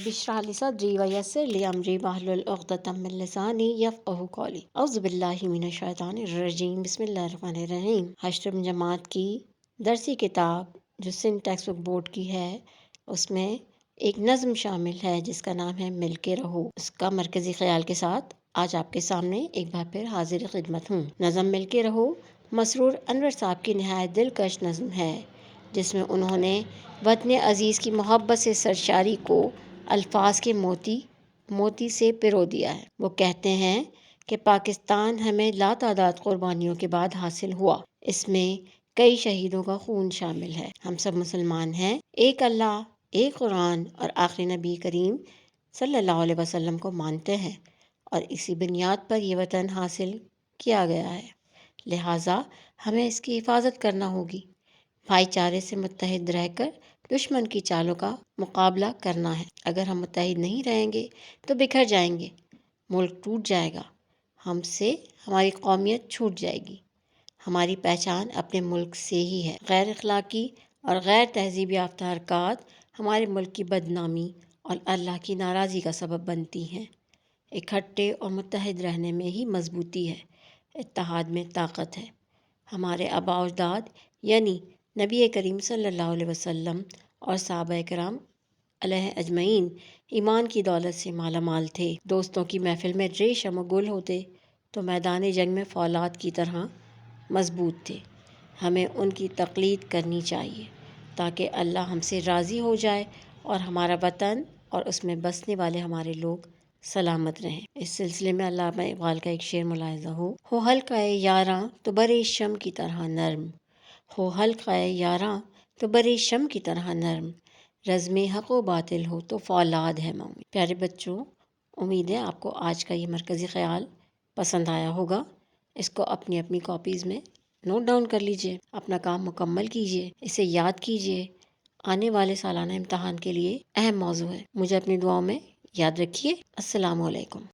इश्रह ली सदरी वयस्सिर ली अमरी वहलुल उक़दतम मिन लिसानी यफ़क़हू क़ौली। औज़ु बिल्लाहि मिनश शैतानिर रजीम। बिस्मिल्लाहिर रहमानिर रहीम। अष्टम जमात की दरसी किताब जो सिंध टेक्स्ट बुक बोर्ड की है, उसमें एक नज़्म शामिल है जिसका नाम है मिल के रहो। उसका मरकज़ी ख्याल के साथ आज आपके सामने एक बार फिर हाजिर खिदमत हूँ। नज़्म मिल के रहो मसरूर अनवर साहब की नहायत दिलकश नज़्म है, जिसमें उन्होंने वतन अज़ीज़ की मोहब्बत से सरशारी को अल्फाज के मोती से पिरो दिया है। वो कहते हैं कि पाकिस्तान हमें लातादाद कुर्बानियों के बाद हासिल हुआ। इसमें कई शहीदों का खून शामिल है। हम सब मुसलमान हैं, एक अल्लाह, एक कुरान और आखिरी नबी करीम सल्लल्लाहु अलैहि वसल्लम को मानते हैं और इसी बुनियाद पर यह वतन हासिल किया गया है। लिहाजा हमें इसकी हिफाजत करना होगी। भाईचारे से मुत्तहिद रहकर दुश्मन की चालों का मुकाबला करना है। अगर हम मुत्तहिद नहीं रहेंगे तो बिखर जाएंगे, मुल्क टूट जाएगा, हमसे हमारी कौमियत छूट जाएगी। हमारी पहचान अपने मुल्क से ही है। गैर अखलाकी और गैर तहजीब याफ्ता हरकत हमारे मुल्क की बदनामी और अल्लाह की नाराज़गी का सबब बनती हैं। इकट्ठे और मुत्तहिद रहने में ही मजबूती है, इत्तेहाद में ताकत है। हमारे आबा और अजदाद यानी नबी करीम सल्लल्लाहु अलैहि वसल्लम और सहाबा किराम अलैहि अजमईन ईमान की दौलत से माला माल थे। दोस्तों की महफिल में रेशम और गुल होते तो मैदान जंग में फौलाद की तरह मजबूत थे। हमें उनकी तक़लीद करनी चाहिए ताकि अल्लाह हमसे राज़ी हो जाए और हमारा वतन और उसमें बसने वाले हमारे लोग सलामत रहें। इस सिलसिले में अल्लामा इक़बाल का एक शेर मुलाहिज़ा हो हल्का यारां तो बरे शम की तरह नर्म, हो हल्का यारां तो बरे शम की तरह नर्म, रज़्मे हक़ व बातिल हो तो फौलाद है मोमिन। प्यारे बच्चों, उम्मीद है आपको आज का ये मरकज़ी ख़याल पसंद आया होगा। इसको अपनी अपनी कॉपीज़ में नोट डाउन कर लीजिए, अपना काम मुकम्मल कीजिए, इसे याद कीजिए। आने वाले सालाना इम्तहान के लिए अहम मौजू है। मुझे अपनी दुआओं में याद रखिए। अस्सलामु अलैकुम।